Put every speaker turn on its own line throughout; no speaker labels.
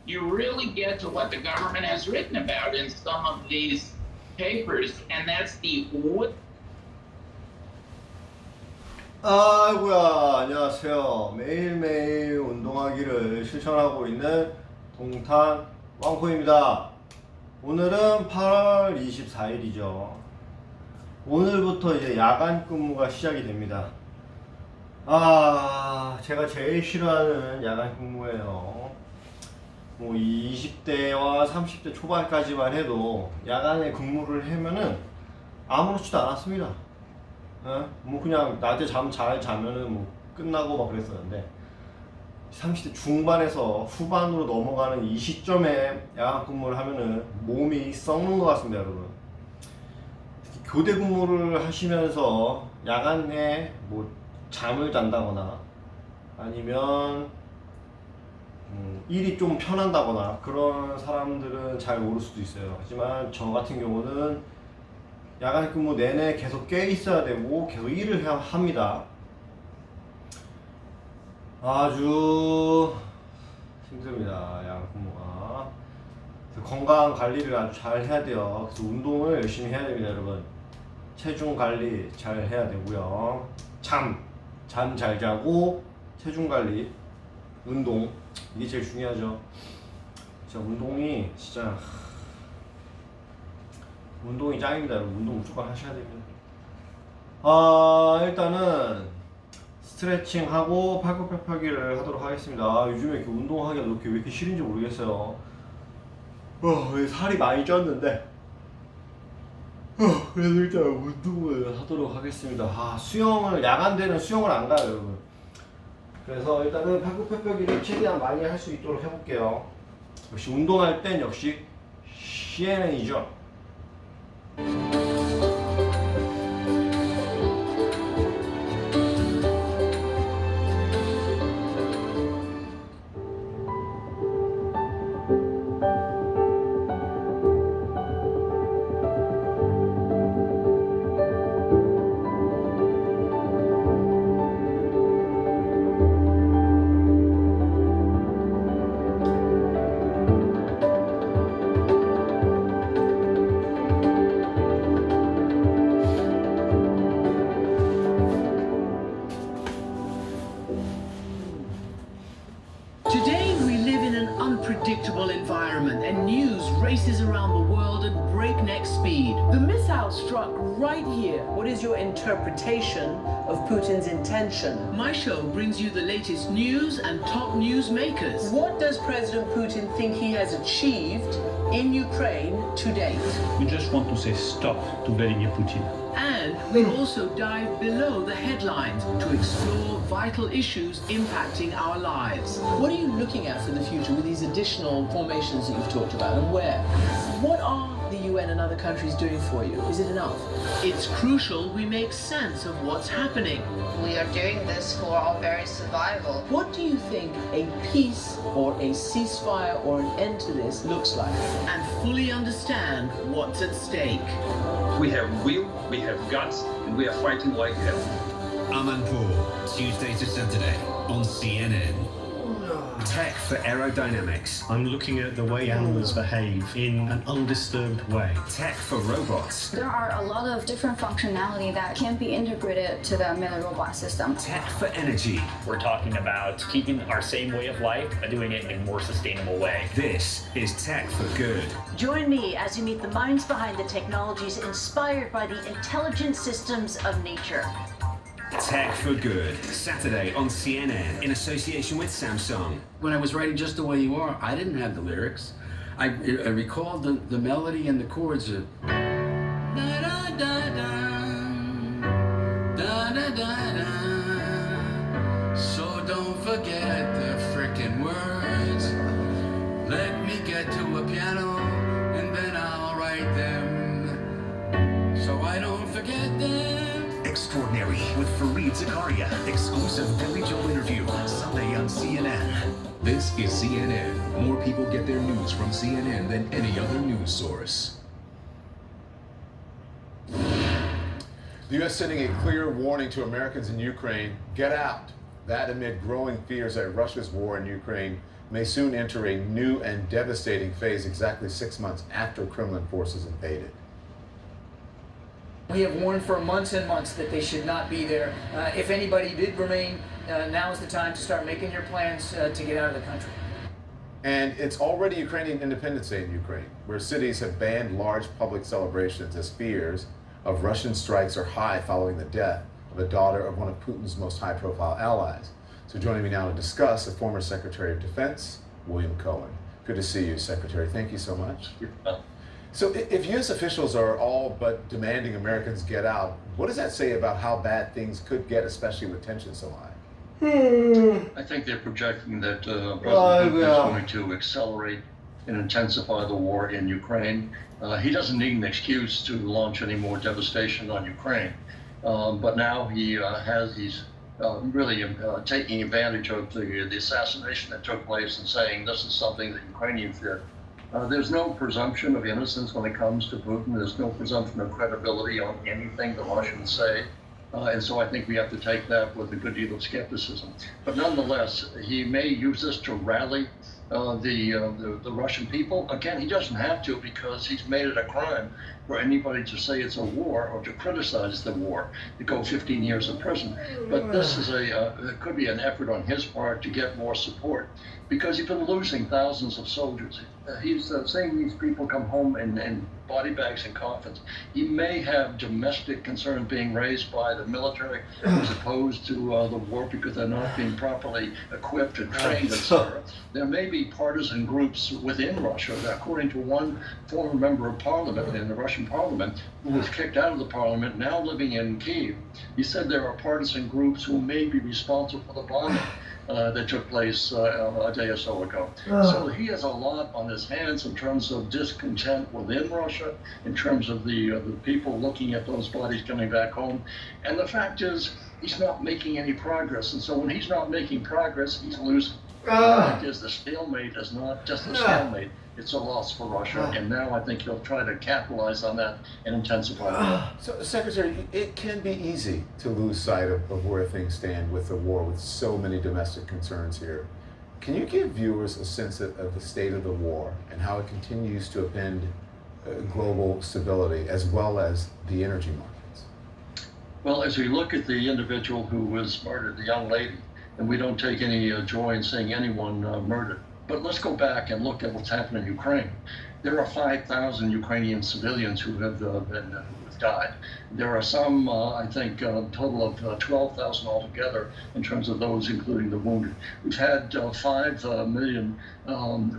you really get to what the government has written about in some of these papers, and that's the
아이고야, 안녕하세요. 매일매일 운동하기를 실천하고 있는 동탄 왕코입니다. 오늘은 8월 24일이죠. 오늘부터 이제 야간 근무가 시작이 됩니다. 제가 제일 싫어하는 야간 근무예요. 뭐 20대와 30대 초반까지만 해도 야간에 근무를 하면은 아무렇지도 않았습니다. 뭐 그냥 낮에 잠 잘 자면은 뭐 끝나고 막 그랬었는데 30대 중반에서 후반으로 넘어가는 이 시점에 야간 근무를 하면은 몸이 썩는 것 같습니다, 여러분. 교대 근무를 하시면서 야간에 뭐 잠을 잔다거나 아니면 일이 좀 편한다거나 그런 사람들은 잘 모를 수도 있어요. 하지만 저 같은 경우는 야간 근무 내내 계속 깨 있어야 되고 계속 일을 해야 합니다. 아주 힘듭니다, 야간 근무가. 건강 관리를 아주 잘 해야 돼요. 그래서 운동을 열심히 해야 됩니다, 여러분. 체중 관리 잘 해야 되고요. 잠 잘 자고 체중 관리, 운동, 이게 제일 중요하죠. 진짜 운동이 운동이 짱입니다, 여러분. 운동 무조건 하셔야 됩니다. 일단은 스트레칭 하고 팔굽혀펴기를 하도록 하겠습니다. 요즘에 이렇게 운동하기가 왜 이렇게 싫은지 모르겠어요. 왜 살이 많이 쪘는데. 그래서 일단 운동을 하도록 하겠습니다. 수영을, 야간되는 수영을 안 가요, 여러분. 그래서 일단은 팔굽혀펴기를 최대한 많이 할 수 있도록 해볼게요. 역시 운동할 땐 역시 CNN이죠.
Today we live in an unpredictable environment and news races around the world at breakneck speed. The missile struck right here.
What is your interpretation of Putin's intention?
My show brings you the latest news and top news makers.
What does President Putin think he has achieved in Ukraine to date?
We just want to say stop to Vladimir Putin.
And we also dive below the headlines to explore vital issues impacting our lives.
What are you looking at for the future with these additional formations that you've talked about, and where? What are the UN and other countries doing for you? Is it enough?
It's crucial we make sense of what's happening.
We are doing this for our very survival.
What do you think a peace or a ceasefire or an end to this looks like?
And fully understand what's at stake.
We have will, we have guts, and we are fighting like hell.
Amanpour, Tuesday to Saturday on CNN. Tech for aerodynamics.
I'm looking at the way animals behave in an undisturbed way.
Tech for robots.
There are a lot of different functionality that can be integrated to the Miller robot system.
Tech for energy.
We're talking about keeping our same way of life, but doing it in a more sustainable way.
This is Tech for Good.
Join me as you meet the minds behind the technologies inspired by the intelligent systems of nature.
Tech for Good, Saturday on CNN in association with Samsung.
When I was writing Just the Way You Are, I didn't have the lyrics. I recalled the melody and the chords of da da da da da da da. So don't forget the frickin' words. Let me get to a piano and then I'll write them so I don't forget them.
Extraordinary with Fareed Zakaria. Exclusive Billy Joel interview Sunday on CNN.
This is CNN. More people get their news from CNN than any other news source.
The U.S. sending a clear warning to Americans in Ukraine, get out. That amid growing fears that Russia's war in Ukraine may soon enter a new and devastating phase exactly 6 months after Kremlin forces invaded.
We have warned for months and months that they should not be there. If anybody did remain, now is the time to start making your plans to get out of the country.
And it's already Ukrainian Independence Day in Ukraine, where cities have banned large public celebrations as fears of Russian strikes are high following the death of a daughter of one of Putin's most high-profile allies. So joining me now to discuss, the former Secretary of Defense, William Cohen. Good to see you, Secretary. Thank you so much. So if U.S. officials are all but demanding Americans get out, what does that say about how bad things could get, especially with tensions so high?
I think they're projecting that President Putin is going to accelerate and intensify the war in Ukraine. He doesn't need an excuse to launch any more devastation on Ukraine, but now he's really taking advantage of the assassination that took place and saying this is something that Ukrainians did. There's no presumption of innocence when it comes to Putin. There's no presumption of credibility on anything the Russians say. And so I think we have to take that with a good deal of skepticism. But nonetheless, he may use this to rally the Russian people. Again, he doesn't have to, because he's made it a crime for anybody to say it's a war or to criticize the war, to go 15 years in prison. But this is it could be an effort on his part to get more support, because he's been losing thousands of soldiers. He's seeing these people come home in body bags and coffins. He may have domestic concerns being raised by the military as opposed to the war, because they're not being properly equipped and trained, etc. There may be partisan groups within Russia, according to one former member of parliament in the Russian parliament who was kicked out of the parliament, now living in Kyiv. He said there are partisan groups who may be responsible for the bombing that took place a day or so ago. So he has a lot on his hands in terms of discontent within Russia, in terms of the people looking at those bodies coming back home. And the fact is, he's not making any progress. And so when he's not making progress, he's losing. The fact is, the stalemate is not just a stalemate. It's a loss for Russia, and now I think he'll try to capitalize on that and intensify that.
So, Secretary, it can be easy to lose sight of where things stand with the war, with so many domestic concerns here. Can you give viewers a sense of the state of the war and how it continues to upend global stability as well as the energy markets?
Well, as we look at the individual who was murdered, the young lady, and we don't take any joy in seeing anyone murdered. But let's go back and look at what's happened in Ukraine. There are 5,000 Ukrainian civilians who have died. There are some, I think, a total of 12,000 altogether in terms of those, including the wounded. We've had 5 million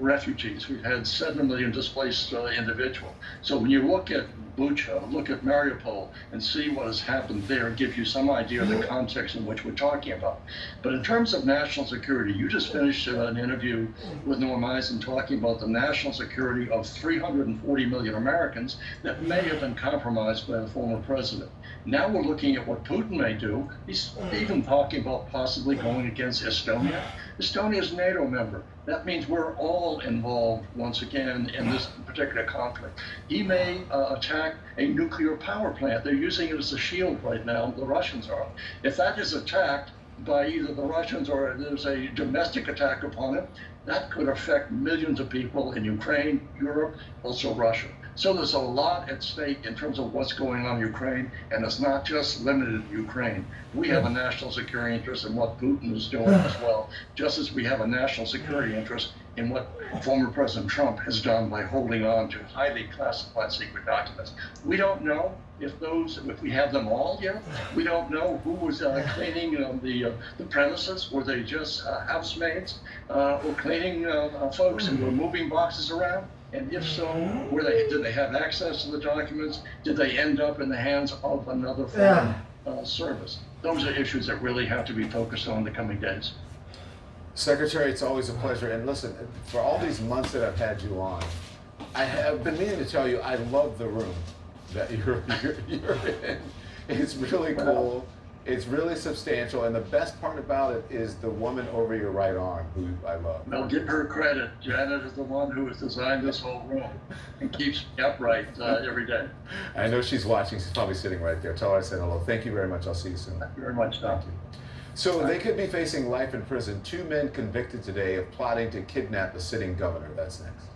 refugees. We've had 7 million displaced individuals. So when you look at Bucha, look at Mariupol, and see what has happened there, and give you some idea of the context in which we're talking about. But in terms of national security, you just finished an interview with Norm Eisen talking about the national security of 340 million Americans that may have been compromised by the former president. Now we're looking at what Putin may do. He's even talking about possibly going against Estonia. Estonia is a NATO member. That means we're all involved once again in this particular conflict. He may attack a nuclear power plant. They're using it as a shield right now, the Russians are. If that is attacked by either the Russians or there's a domestic attack upon it, that could affect millions of people in Ukraine, Europe, also Russia. So there's a lot at stake in terms of what's going on in Ukraine, and it's not just limited to Ukraine. We have a national security interest in what Putin is doing as well, just as we have a national security interest in what former President Trump has done by holding on to highly classified secret documents. We don't know if we have them all yet. We don't know who was cleaning the premises. Were they just housemaids or cleaning folks who were moving boxes around? And if so, did they have access to the documents? Did they end up in the hands of another foreign service? Those are issues that really have to be focused on in the coming days.
Secretary, it's always a pleasure. And listen, for all these months that I've had you on, I have been meaning to tell you I love the room that you're in. It's really cool. It's really substantial, and the best part about it is the woman over your right arm, who I love.
Well, give her credit. Janet is the one who has designed this whole room and keeps me upright every day.
I know she's watching. She's probably sitting right there. Tell her I said hello. Thank you very much. I'll see you soon.
Thank you very much, Tom.
Thank you. So they could be facing life in prison. 2 men convicted today of plotting to kidnap the sitting governor. That's next.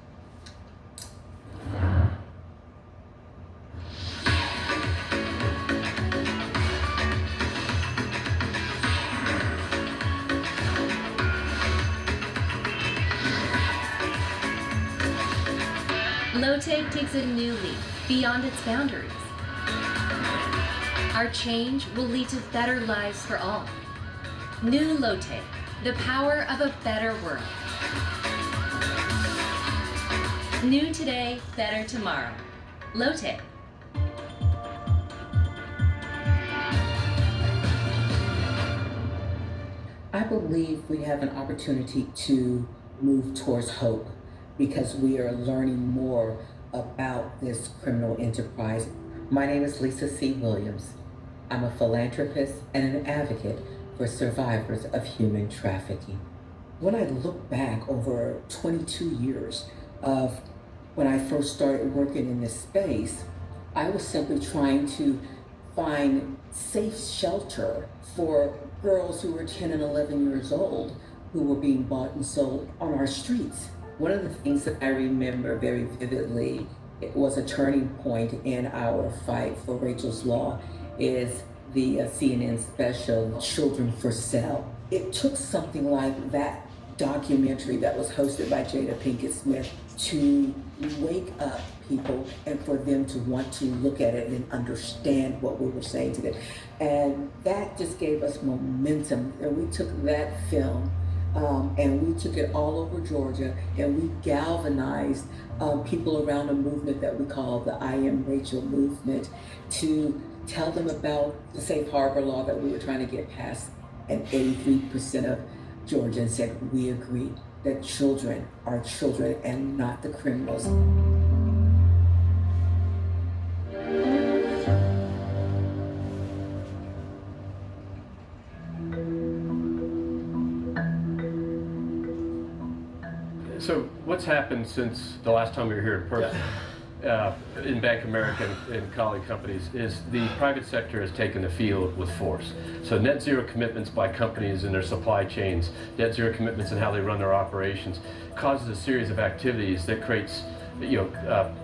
Lotte takes a new leap beyond its boundaries. Our change will lead to better lives for all. New Lotte, the power of a better world. New today, better tomorrow. Lotte.
I believe we have an opportunity to move towards hope because we are learning more about this criminal enterprise. My name is Lisa C. Williams. I'm a philanthropist and an advocate for survivors of human trafficking. When I look back over 22 years of when I first started working in this space, I was simply trying to find safe shelter for girls who were 10 and 11 years old who were being bought and sold on our streets. One of the things that I remember very vividly, it was a turning point in our fight for Rachel's Law, is the CNN special, Children for Sale. It took something like that documentary that was hosted by Jada Pinkett Smith to wake up people and for them to want to look at it and understand what we were saying to them. And that just gave us momentum. And we took that film and we took it all over Georgia, and we galvanized people around a movement that we call the I Am Rachel movement to tell them about the safe harbor law that we were trying to get passed. And 83% of Georgians said we agree that children are children and not the criminals.
So what's happened since the last time we were here in person in Bank of America and colleague companies is the private sector has taken the field with force. So net zero commitments by companies in their supply chains, net zero commitments in how they run their operations, causes a series of activities that creates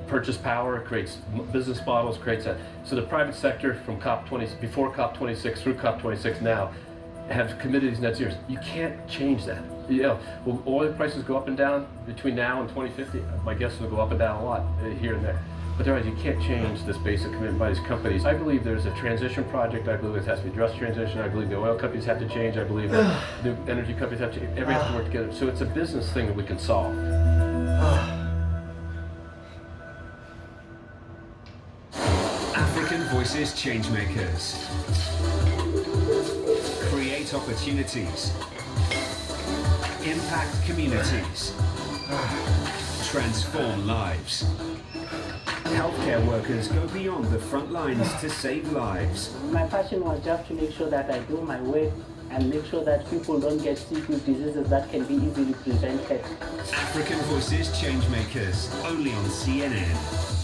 purchase power, creates business models, creates that. So the private sector from before COP26 through COP26 now have committed these net zeros. You can't change that. Will oil prices go up and down between now and 2050? My guess will go up and down a lot here and there. But otherwise, you can't change this basic commitment by these companies. I believe there's a transition project. I believe it has to be just transition. I believe the oil companies have to change. I believe the new energy companies have to change. Everybody has to work together. So it's a business thing that we can solve.
African Voices Changemakers. Create opportunities. Impact communities. Transform lives. Healthcare workers go beyond the front lines to save lives.
My passion was just to make sure that I do my work and make sure that people don't get sick with diseases that can be easily prevented.
African Voices Changemakers, only on CNN.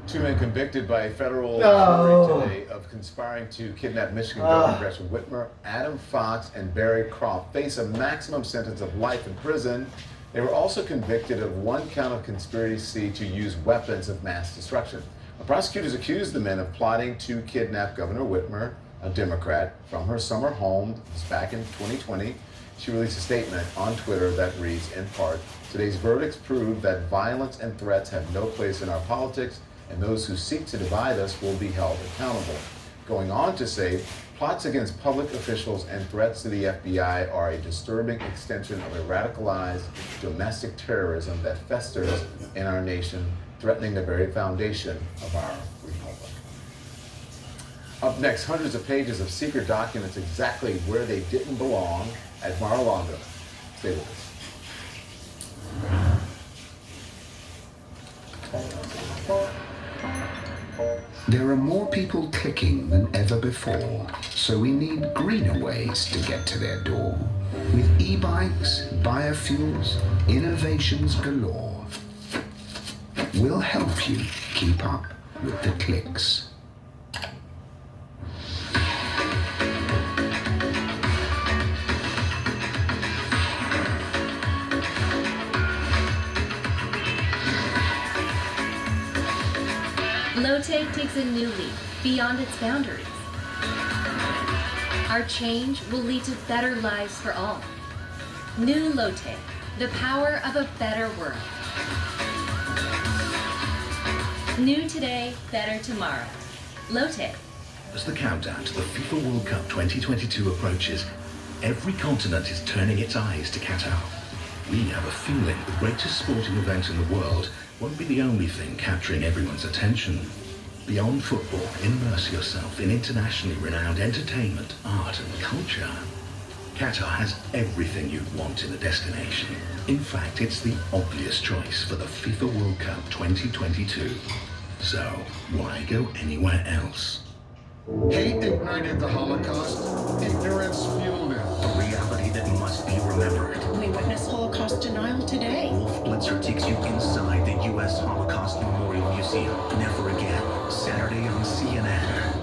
Two men convicted by a federal jury today of conspiring to kidnap Michigan Governor Gretchen Whitmer, Adam Fox, and Barry Croft face a maximum sentence of life in prison. They were also convicted of one count of conspiracy to use weapons of mass destruction. The prosecutors accused the men of plotting to kidnap Governor Whitmer, a Democrat, from her summer home back in 2020. She released a statement on Twitter that reads, in part, "Today's verdicts prove that violence and threats have no place in our politics, and those who seek to divide us will be held accountable." Going on to say, plots against public officials and threats to the FBI are a disturbing extension of a radicalized domestic terrorism that festers in our nation, threatening the very foundation of our republic. Up next, hundreds of pages of secret documents exactly where they didn't belong at Mar-a-Lago. Stay with us.
There are more people clicking than ever before, so we need greener ways to get to their door. With e-bikes, biofuels, innovations galore, we'll help you keep up with the clicks.
Lotte takes a new leap beyond its boundaries. Our change will lead to better lives for all. New Lotte, the power of a better world. New today, better tomorrow. Lotte.
As the countdown to the FIFA World Cup 2022 approaches, every continent is turning its eyes to Qatar. We have a feeling the greatest sporting event in the world won't be the only thing capturing everyone's attention. Beyond football, immerse yourself in internationally renowned entertainment, art and culture. Qatar has everything you'd want in a destination. In fact, it's the obvious choice for the FIFA World Cup 2022. So, why go anywhere else?
Hate ignited the Holocaust. Ignorance fueled it.
A reality that must be remembered.
We witness Holocaust denial today.
Wolf Blitzer takes you inside the U.S. Holocaust Memorial Museum. Never again. Saturday on CNN.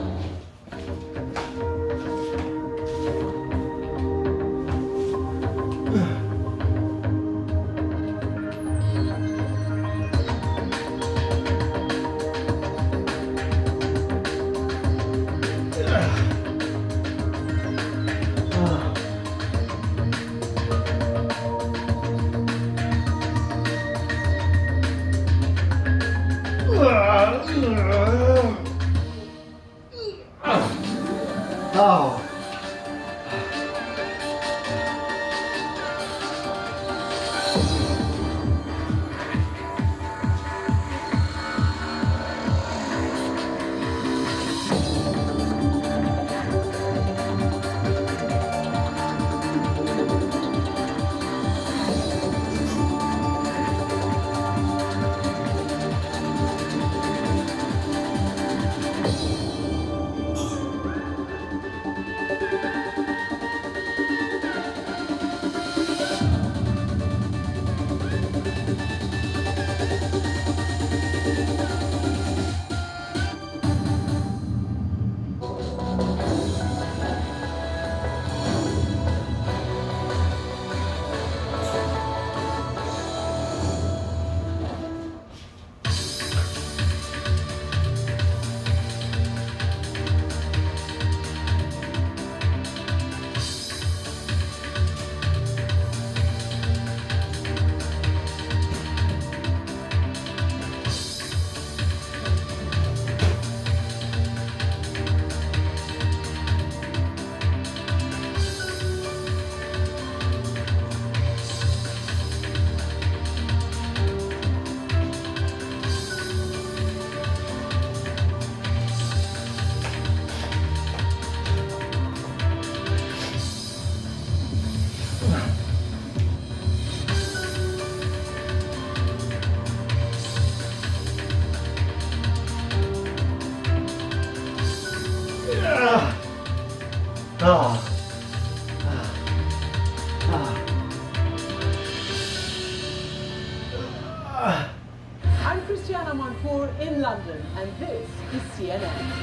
Oh.
I'm Christiana Montour in London, and this is CNN.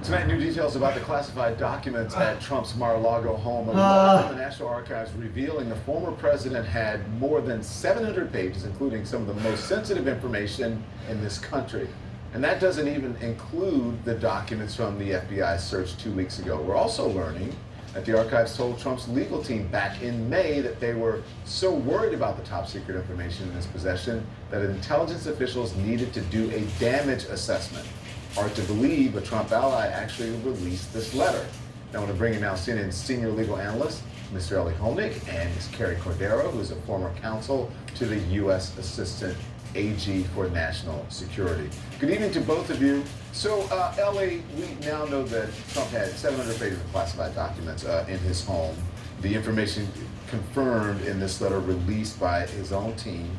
Tonight, new details about the classified documents at Trump's Mar-a-Lago home. A letter from the National Archives revealing the former president had more than 700 pages, including some of the most sensitive information in this country. And that doesn't even include the documents from the FBI search 2 weeks ago. We're also learning that the archives told Trump's legal team back in May that they were so worried about the top secret information in his possession that intelligence officials needed to do a damage assessment. Hard to believe a Trump ally actually released this letter. Now I want to bring in now CNN's senior legal analyst, Mr. Eli Honig, and Ms. Carrie Cordero, who is a former counsel to the U.S. Assistant AG for National Security. Good evening to both of you. So, Ellie, we now know that Trump had 700 pages of classified documents in his home. The information confirmed in this letter released by his own team.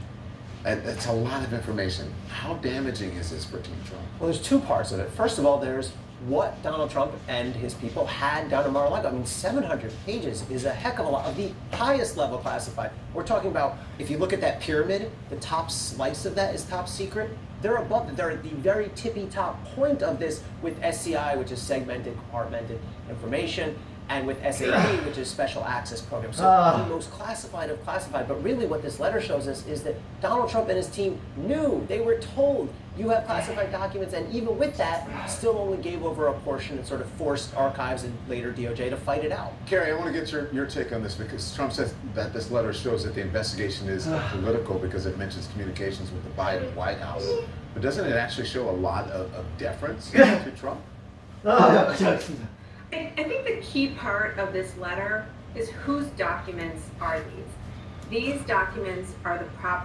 It's a lot of information. How damaging is this for Team Trump?
Well, there's two parts of it. First of all, there's what Donald Trump and his people had down in Mar-a-Lago. I mean, 700 pages is a heck of a lot of the highest level classified. We're talking about, if you look at that pyramid, the top slice of that is top secret. They're above, they're at the very tippy top point of this with SCI, which is segmented, compartmented information, and with SAP, which is special access program. So the most classified of classified. But really what this letter shows us is that Donald Trump and his team knew, they were told, you have classified documents, and even with that, still only gave over a portion and sort of forced archives and later DOJ to fight it out.
Carrie, I want to get your take on this, because Trump says that this letter shows that the investigation is political because it mentions communications with the Biden White House. But doesn't it actually show a lot of deference to Trump?
I think the key part of this letter is whose documents are these? These documents are the proper